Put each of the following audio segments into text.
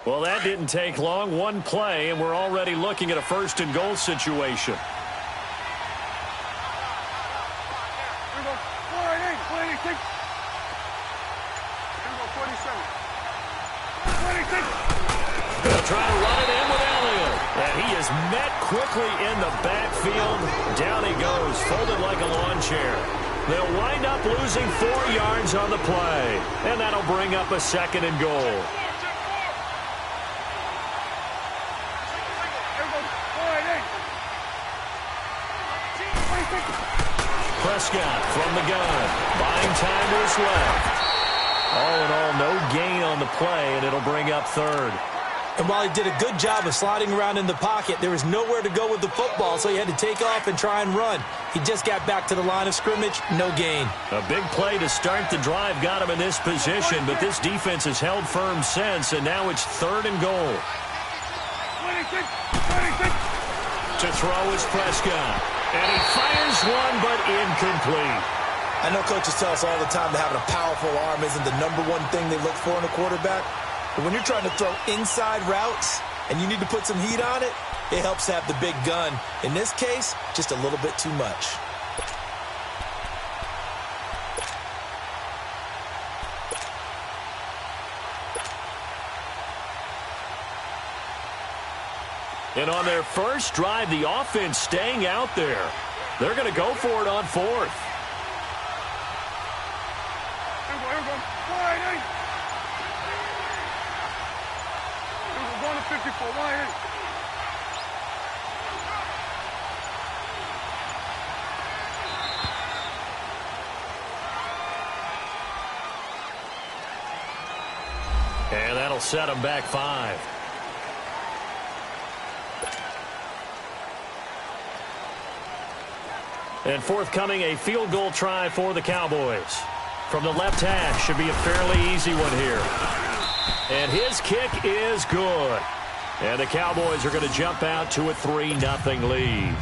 Well, that didn't take long. One play, and we're already looking at a first and goal situation. They'll try to run it in with Elliott. And he is met quickly in the backfield. Down he goes, folded like a lawn chair. They'll wind up losing 4 yards on the play. And that'll bring up a second and goal. Prescott from the gun. Buying time to his left. All in all, no gain on the play, and it'll bring up third. And while he did a good job of sliding around in the pocket, there was nowhere to go with the football, so he had to take off and try and run. He just got back to the line of scrimmage, no gain. A big play to start the drive got him in this position, but this defense has held firm since, and now it's third and goal. To throw is Prescott. And he fires one, but incomplete. I know coaches tell us all the time that having a powerful arm isn't the #1 thing they look for in a quarterback. But when you're trying to throw inside routes and you need to put some heat on it, it helps to have the big gun. In this case, just a little bit too much. And on their first drive, the offense staying out there. They're going to go for it on fourth. And that'll set them back 5. And forthcoming, a field goal try for the Cowboys. From the left hash, should be a fairly easy one here. And his kick is good. And the Cowboys are going to jump out to a 3-0 lead.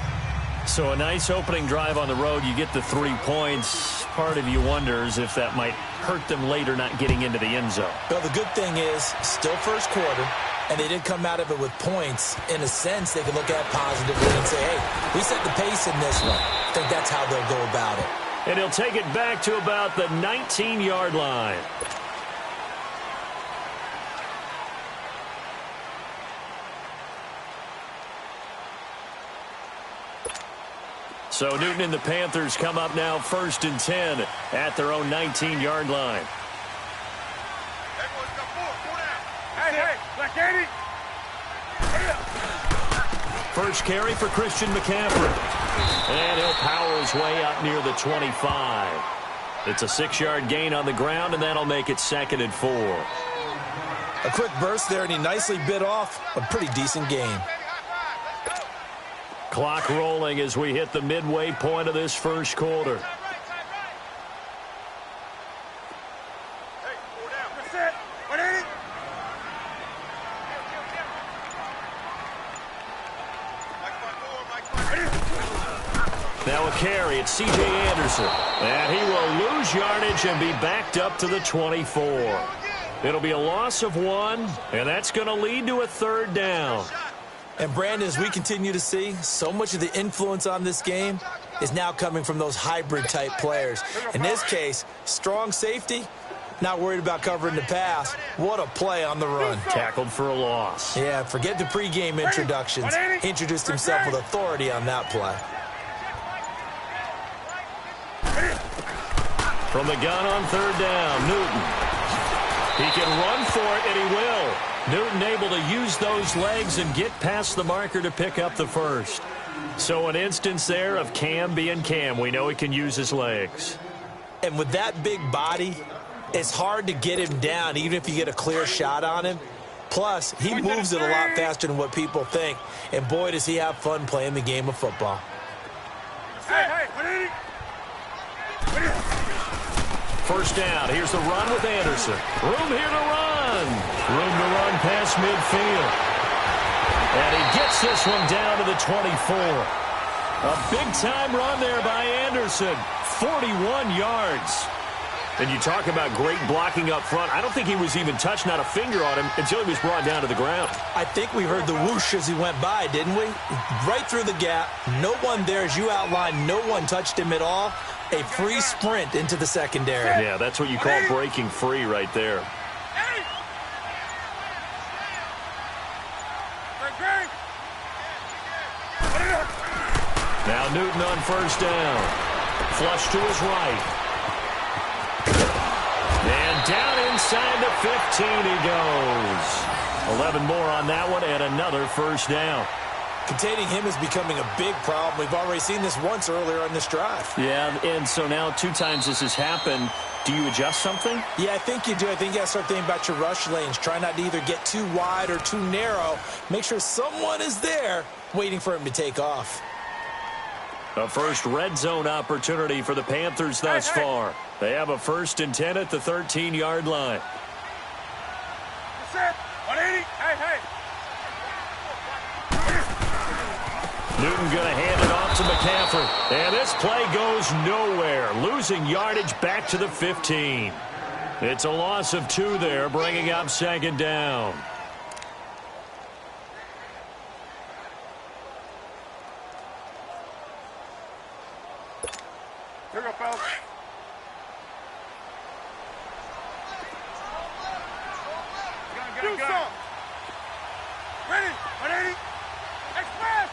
So a nice opening drive on the road. You get the 3 points. Part of you wonders if that might hurt them later not getting into the end zone. Well, the good thing is, still first quarter, and they did come out of it with points. In a sense, they can look at positively and say, hey, we set the pace in this one. I think that's how they'll go about it. And he'll take it back to about the 19-yard line. So Newton and the Panthers come up now 1st and 10 at their own 19-yard line. First carry for Christian McCaffrey. And he'll power his way up near the 25. It's a 6-yard gain on the ground, and that'll make it 2nd and 4. A quick burst there, and he nicely bit off a pretty decent gain. Clock rolling as we hit the midway point of this first quarter. Now a carry, it's C.J. Anderson. And he will lose yardage and be backed up to the 24. It'll be a loss of 1, and that's going to lead to a 3rd down. And, Brandon, as we continue to see, so much of the influence on this game is now coming from those hybrid-type players. In this case, strong safety, not worried about covering the pass. What a play on the run. Tackled for a loss. Yeah, forget the pregame introductions. He introduced himself with authority on that play. From the gun on 3rd down, Newton. He can run for it, and he will. Newton able to use those legs and get past the marker to pick up the first. So an instance there of Cam being Cam. We know he can use his legs. And with that big body, it's hard to get him down, even if you get a clear shot on him. Plus, he moves it a lot faster than what people think. And boy, does he have fun playing the game of football. First down. Here's the run with Anderson. Room here to run. Room to run past midfield. And he gets this one down to the 24. A big-time run there by Anderson. 41 yards. And you talk about great blocking up front. I don't think he was even touched, not a finger on him, until he was brought down to the ground. I think we heard the whoosh as he went by, didn't we? Right through the gap. No one there, as you outlined. No one touched him at all. A free sprint into the secondary. Yeah, that's what you call breaking free right there. Now Newton on first down. Flush to his right. And down inside the 15 he goes. 11 more on that one and another first down. Containing him is becoming a big problem. We've already seen this once earlier on this drive. Yeah, and so now 2 times this has happened. Do you adjust something? Yeah, I think you do. I think you got to start thinking about your rush lanes. Try not to either get too wide or too narrow. Make sure someone is there waiting for him to take off. A first red zone opportunity for the Panthers thus far. They have a 1st and 10 at the 13-yard line. Newton going to hand it off to McCaffrey. And this play goes nowhere. Losing yardage back to the 15. It's a loss of 2 there, bringing up 2nd down. Here we go, fellas. Gun. Ready. 180. Express.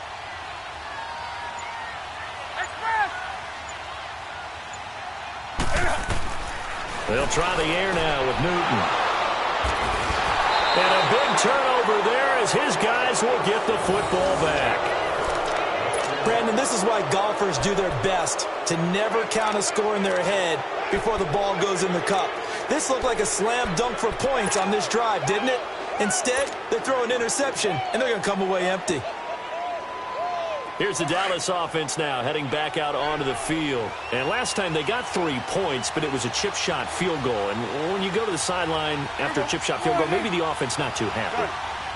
They'll try the air now with Newton. And a big turnover there as his guys will get the football back. Brandon, this is why golfers do their best to never count a score in their head before the ball goes in the cup. This looked like a slam dunk for points on this drive, didn't it? Instead, they throw an interception, and they're going to come away empty. Here's the Dallas offense now heading back out onto the field. And last time they got 3 points, but it was a chip shot field goal. And when you go to the sideline after a chip shot field goal, maybe the offense not too happy.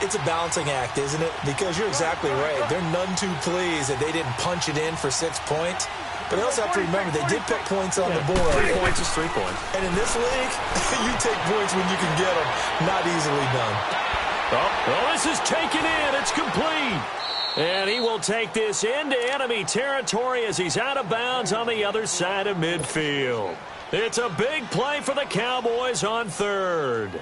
It's a balancing act, isn't it? Because you're exactly right. They're none too pleased that they didn't punch it in for 6 points. But they also have to remember they did put points on the board. 3 points is 3 points. And in this league, you take points when you can get them. Not easily done. Oh, this is taken in. It's complete. And he will take this into enemy territory as he's out of bounds on the other side of midfield. It's a big play for the Cowboys on 3rd.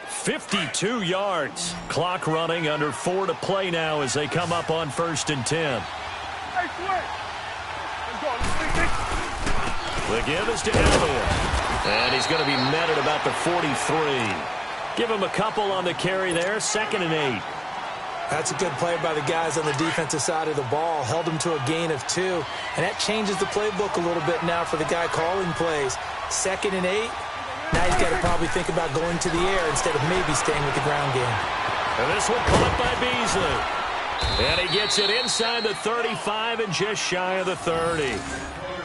52 yards. Clock running, under 4 to play now as they come up on 1st and 10. The give is to Elliott. And he's going to be met at about the 43. Give him a couple on the carry there. 2nd and 8. That's a good play by the guys on the defensive side of the ball. Held him to a gain of 2. And that changes the playbook a little bit now for the guy calling plays. 2nd and 8. Now he's got to probably think about going to the air instead of maybe staying with the ground game. And this one caught by Beasley. And he gets it inside the 35 and just shy of the 30.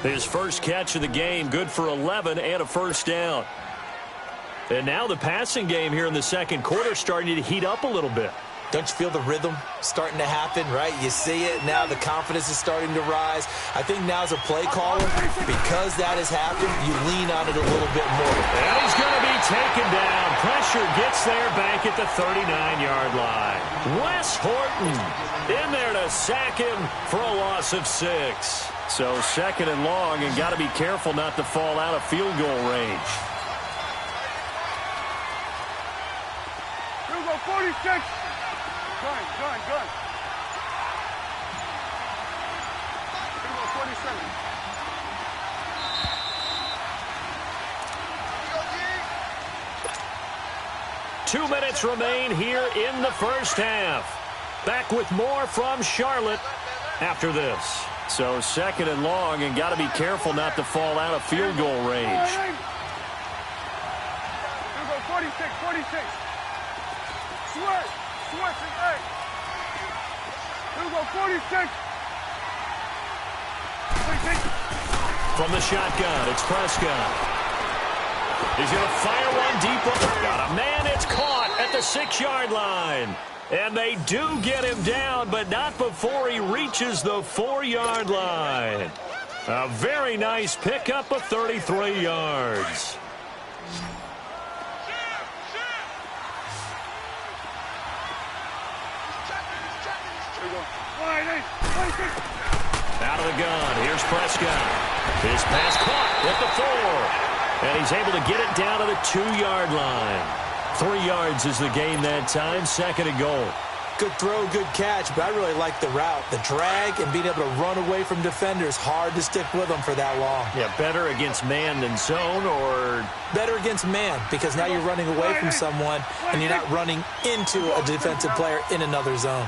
His first catch of the game, good for 11 and a 1st down. And now the passing game here in the 2nd quarter starting to heat up a little bit. Don't you feel the rhythm starting to happen, right? You see it. Now the confidence is starting to rise. I think now as a play caller, because that has happened, you lean on it a little bit more. And he's going to be taken down. Pressure gets there back at the 39-yard line. Wes Horton in there to sack him for a loss of 6. So 2nd and long, and got to be careful not to fall out of field goal range. Here we go, 46. Gun. Here we go, 47. 2 minutes remain here in the 1st half. Back with more from Charlotte after this. So 2nd and long, and got to be careful not to fall out of field goal range. Here we go, 46. Switch. Hey. Here we go, 46. From the shotgun, it's Prescott. He's going to fire one deep. Got a man. It's caught at the 6-yard line. And they do get him down, but not before he reaches the 4-yard line. A very nice pickup of 33 yards. Out of the gun. Here's Prescott. His pass caught at the 4. And he's able to get it down to the 2-yard line. 3 yards is the gain that time. 2nd and goal. Good throw, good catch, but I really like the route. The drag and being able to run away from defenders. Hard to stick with them for that long. Yeah, better against man than zone, or? Better against man, because now you're running away from someone and you're not running into a defensive player in another zone.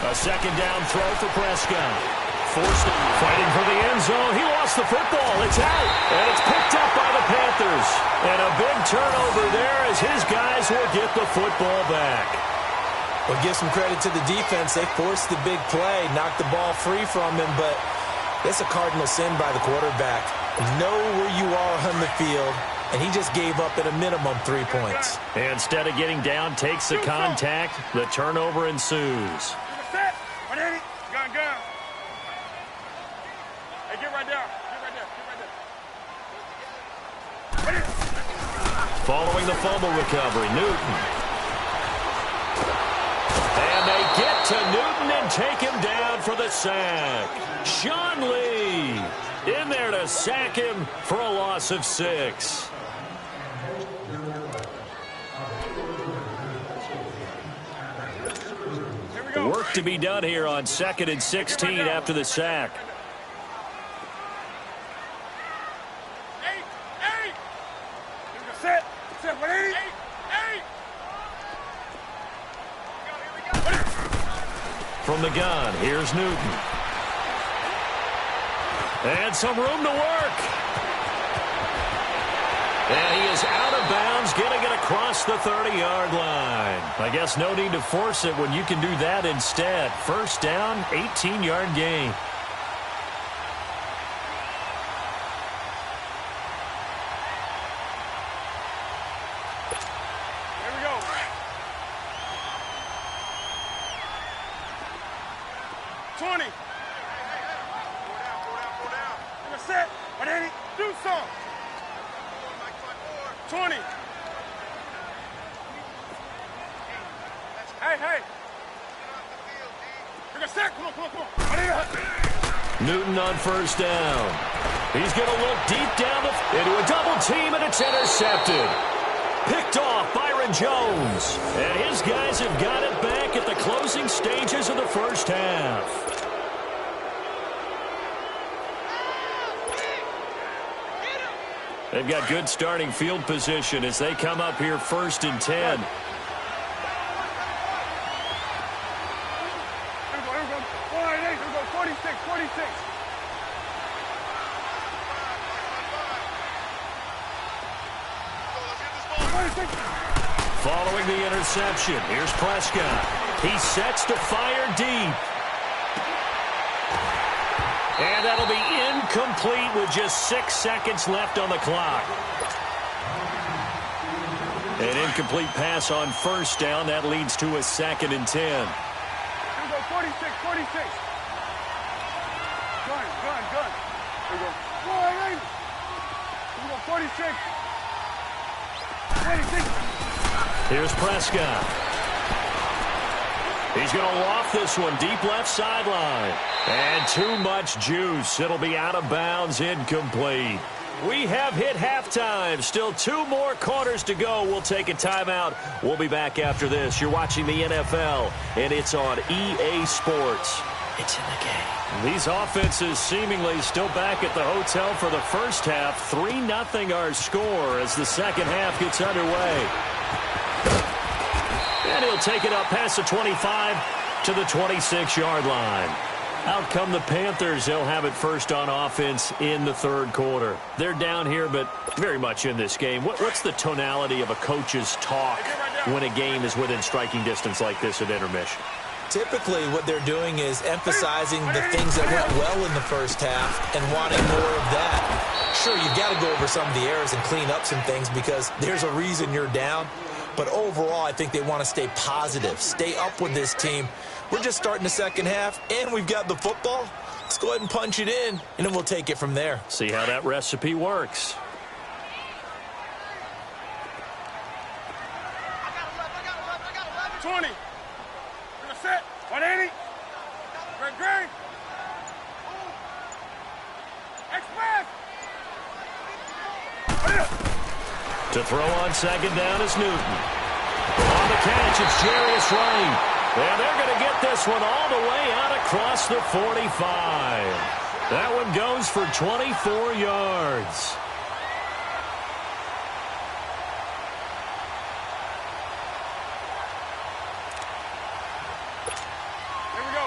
A 2nd down throw for Prescott. Forced it, fighting for the end zone. He lost the football. It's out, and it's picked up by the Panthers. And a big turnover there as his guys will get the football back. Well, give some credit to the defense. They forced the big play, knocked the ball free from him, but it's a cardinal sin by the quarterback. Know where you are on the field, and he just gave up at a minimum 3 points. And instead of getting down, takes the contact. The turnover ensues. Gun. Hey, get right there. Following the fumble recovery, Newton. And they get to Newton and take him down for the sack. Sean Lee in there to sack him for a loss of 6. Work to be done here on 2nd and 16 after the sack. From the gun, here's Newton. And some room to work. And he is out of bounds, getting it across the 30-yard line. I guess no need to force it when you can do that instead. 1st down, 18-yard gain. Here we go. $20. In a set. What ain't it? Do something. 20. Hey. Bring a sack. Come on. Newton on 1st down. He's going to look deep down into a double team, and it's intercepted. Picked off Byron Jones. And his guys have got it back at the closing stages of the 1st half. They've got good starting field position as they come up here 1st and 10. Here we go. 46. Following the interception, here's Prescott. He sets to fire deep. And that'll be incomplete with just 6 seconds left on the clock. An incomplete pass on 1st down. That leads to a 2nd and 10. Here we go, 46. Gun. Here we go. Here we go, 46. 26. Here's Prescott. He's going to loft this one deep left sideline. And too much juice. It'll be out of bounds, incomplete. We have hit halftime. Still 2 more quarters to go. We'll take a timeout. We'll be back after this. You're watching the NFL, and it's on EA Sports. It's in the game. These offenses seemingly still back at the hotel for the 1st half. 3-0 our score as the 2nd half gets underway. And he'll take it up past the 25 to the 26-yard line. Out come the Panthers. They'll have it first on offense in the 3rd quarter. They're down here, but very much in this game. What's the tonality of a coach's talk when a game is within striking distance like this at intermission? Typically, what they're doing is emphasizing the things that went well in the 1st half and wanting more of that. Sure, you've got to go over some of the errors and clean up some things because there's a reason you're down. But overall, I think they want to stay positive, stay up with this team We're just starting the second half, and we've got the football. Let's go ahead and punch it in, and then we'll take it from there. See how that recipe works. I got 20. Gonna set. 180. Green. Express. To throw on second down is Newton. On the catch, it's Jarius Rain. And they're going to get this one all the way out across the 45. That one goes for 24 yards. Here we go.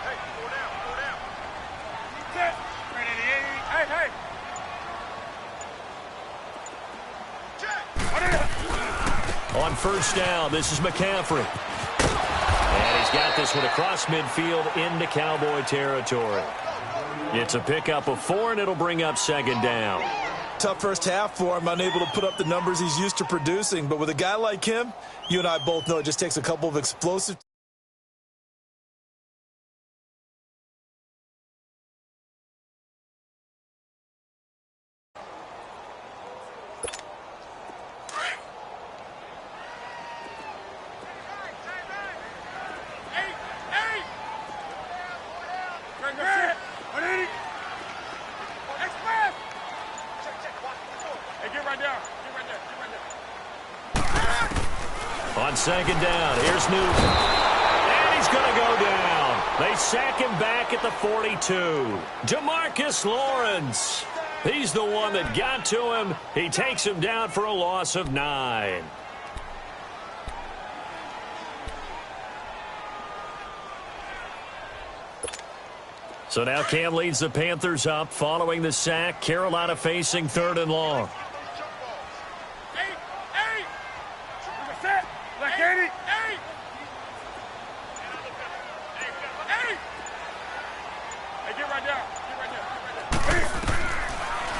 Hey, go down. Set. Hey. On first down, this is McCaffrey. And he's got this one across midfield into Cowboy territory. It's a pickup of 4, and it'll bring up second down. Tough first half for him, unable to put up the numbers he's used to producing. But with a guy like him, you and I both know it just takes a couple of explosive On second down, here's Newton. And he's going to go down. They sack him back at the 42. DeMarcus Lawrence. He's the one that got to him. He takes him down for a loss of 9. So now Cam leads the Panthers up following the sack. Carolina facing 3rd and long.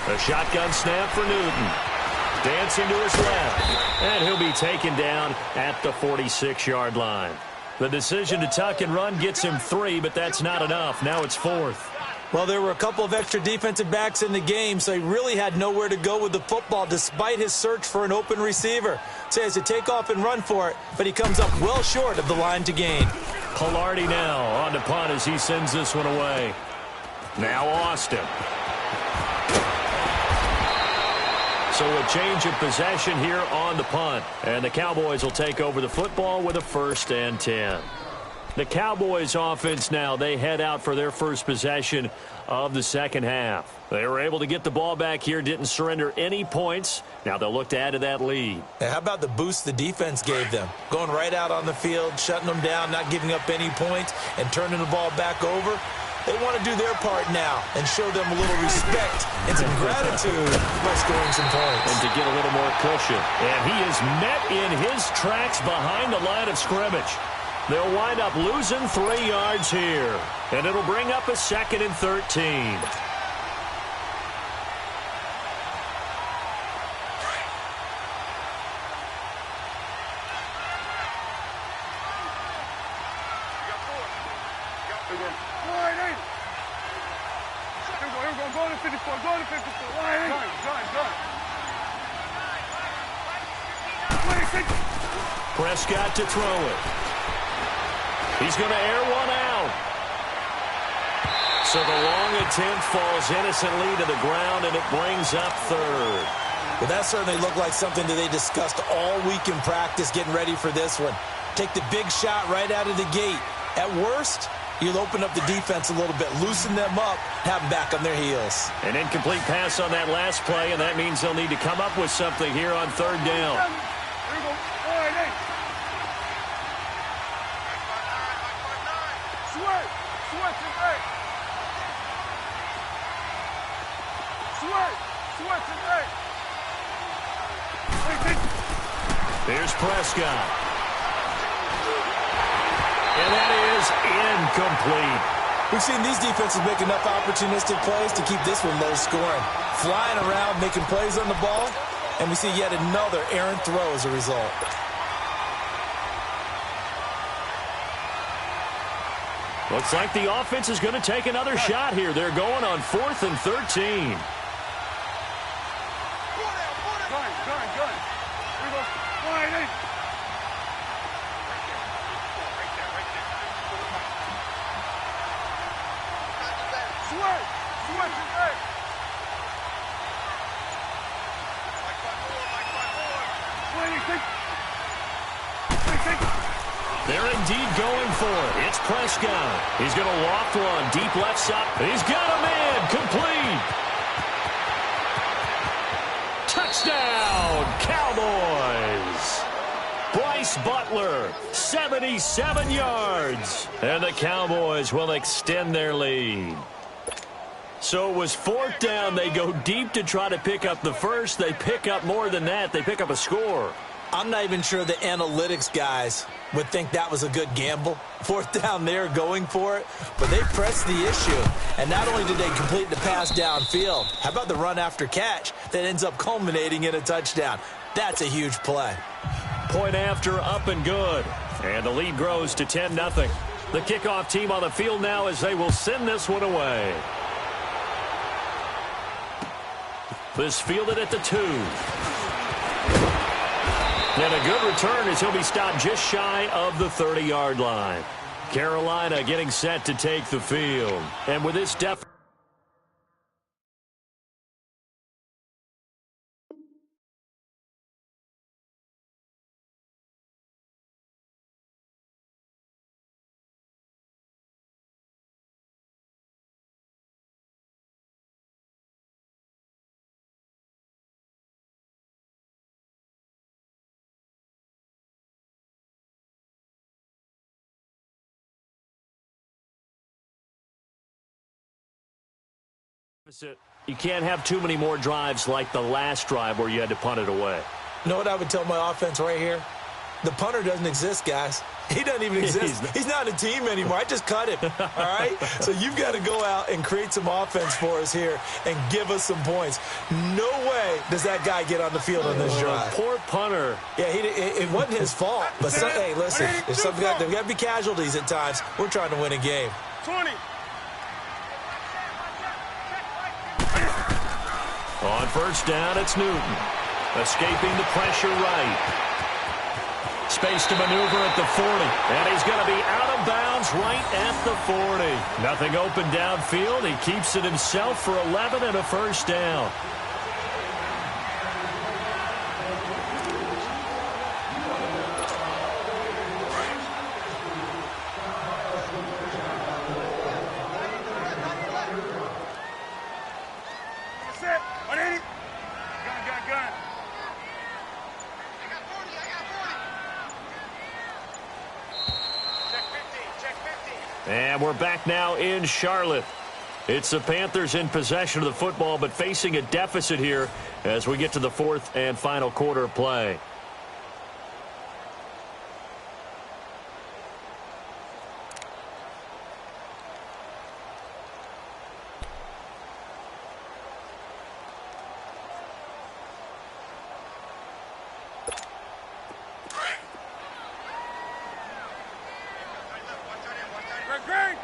A shotgun snap for Newton. Dancing to his left. And he'll be taken down at the 46-yard line. The decision to tuck and run gets him 3, but that's not enough. Now it's 4th. Well, there were a couple of extra defensive backs in the game, so he really had nowhere to go with the football despite his search for an open receiver. So he has to take off and run for it, but he comes up well short of the line to gain. Pilardi now on the punt as he sends this one away. Now Austin. So a change of possession here on the punt. And the Cowboys will take over the football with a 1st and 10. The Cowboys offense now, they head out for their first possession of the second half. They were able to get the ball back here, didn't surrender any points. Now they'll look to add to that lead. Now, how about the boost the defense gave them? Going right out on the field, shutting them down, not giving up any points, and turning the ball back over. They want to do their part now and show them a little respect and some gratitude by scoring some points. And to get a little more cushion. And he is met in his tracks behind the line of scrimmage. They'll wind up losing 3 yards here. And it'll bring up a 2nd and 13. Go to 54. Prescott to throw it. He's going to air one out. So the long attempt falls innocently to the ground, and it brings up 3rd. Well, that certainly looked like something that they discussed all week in practice getting ready for this one. Take the big shot right out of the gate. At worst, you'll open up the defense a little bit, loosen them up, have them back on their heels. An incomplete pass on that last play, and that means they'll need to come up with something here on 3rd down. Here's Prescott. And that is incomplete. We've seen these defenses make enough opportunistic plays to keep this one low scoring. Flying around, making plays on the ball, And we see yet another errant throw as a result. Looks like the offense is going to take another shot here. They're going on 4th and 13. Gun. Here we go. 188. Switch his leg. They're indeed going for it. It's Prescott. He's going to loft one. Deep left side. He's got a man. Complete. Touchdown, Cowboys. Bryce Butler, 77 yards. And the Cowboys will extend their lead. So it was 4th down. They go deep to try to pick up the first. They pick up more than that. They pick up a score. I'm not even sure the analytics guys would think that was a good gamble. 4th down there going for it, but they pressed the issue. And not only did they complete the pass downfield, how about the run after catch that ends up culminating in a touchdown? That's a huge play. Point after, up and good. And the lead grows to 10-0. The kickoff team on the field now as they will send this one away. This fielded at the 2. And a good return as he'll be stopped just shy of the 30-yard line. Carolina getting set to take the field. And with this deficit, you can't have too many more drives like the last drive where you had to punt it away. You know what I would tell my offense right here? The punter doesn't exist, guys. He doesn't even exist. He's not a team anymore. I just cut him, all right? So you've got to go out and create some offense for us here and give us some points. No way does that guy get on the field on this drive. Poor punter. Yeah, it wasn't his fault. But, hey, listen, there's got to be casualties at times. We're trying to win a game. 20. On 1st down, it's Newton. Escaping the pressure right. Space to maneuver at the 40. And he's going to be out of bounds right at the 40. Nothing open downfield. He keeps it himself for 11 and a 1st down. And we're back now in Charlotte. It's the Panthers in possession of the football, but facing a deficit here as we get to the 4th and final quarter of play. Greg.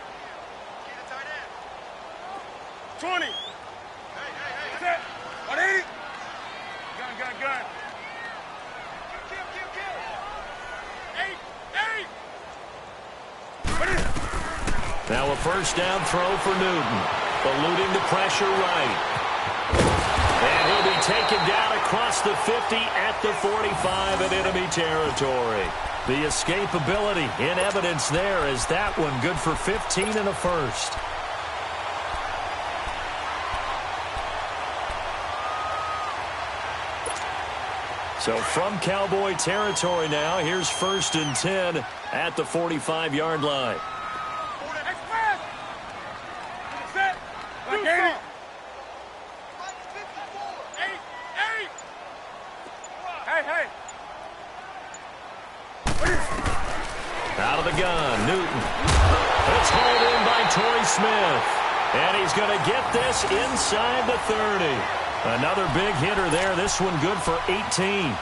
20. Set. 180. Gun. Kill. 8. Now a 1st down throw for Newton. Eluding the pressure right. And he'll be taken down across the 50 at the 45 in enemy territory. The escapability in evidence there as that one good for 15 and a 1st. So from Cowboy territory now, here's 1st and 10 at the 45-yard line. Set. Hey. Out of the gun, Newton. It's hauled in by Torrey Smith. And he's going to get this inside the 30. Another big hitter there. This one good for 18.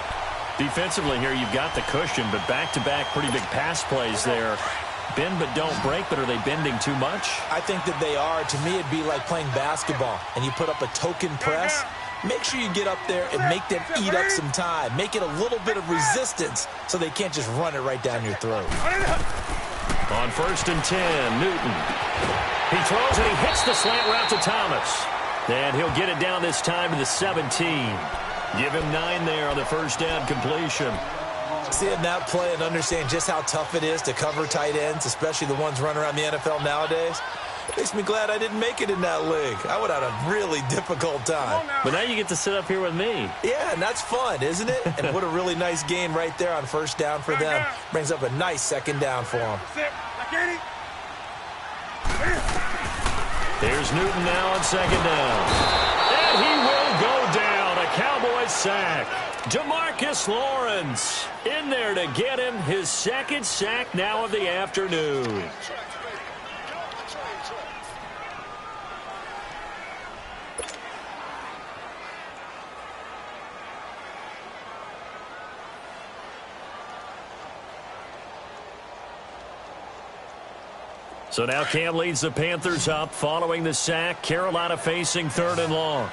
Defensively here, you've got the cushion, but back-to-back pretty big pass plays there. Bend but don't break, but are they bending too much? I think that they are. To me, it'd be like playing basketball, and you put up a token press. Make sure you get up there and make them eat up some time. Make it a little bit of resistance so they can't just run it right down your throat. On 1st and 10, Newton. He throws and he hits the slant route to Thomas. And he'll get it down this time to the 17. Give him 9 there on the first down completion. Seeing that play and understand just how tough it is to cover tight ends, especially the ones running around the NFL nowadays, makes me glad I didn't make it in that league. I would have had a really difficult time. But now you get to sit up here with me. Yeah, and that's fun, isn't it? And what a really nice gain right there on first down for them. Brings up a nice second down for them. Here's Newton now on second down. And he will go down. A Cowboys sack. Demarcus Lawrence in there to get him his second sack now of the afternoon. So now Cam leads the Panthers up following the sack. Carolina facing 3rd and long.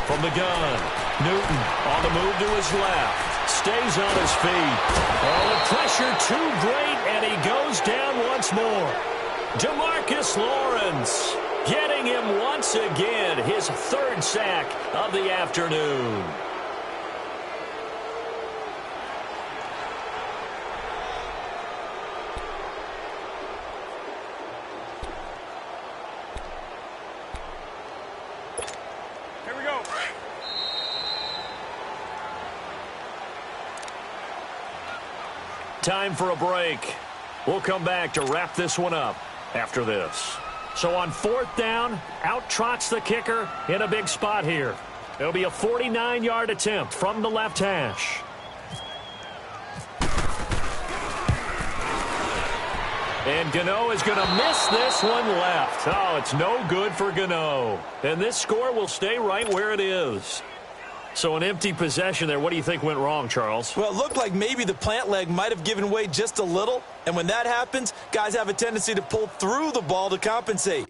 From the gun, Newton on the move to his left. Stays on his feet. Oh, the pressure too great, and he goes down once more. Demarcus Lawrence getting him once again, his 3rd sack of the afternoon. Time for a break. We'll come back to wrap this one up after this. So on 4th down, out trots the kicker in a big spot here. It'll be a 49-yard attempt from the left hash. And Gano is going to miss this one left. Oh, it's no good for Gano. And this score will stay right where it is. So an empty possession there. What do you think went wrong, Charles? Well, it looked like maybe the plant leg might have given way just a little. And when that happens, guys have a tendency to pull through the ball to compensate.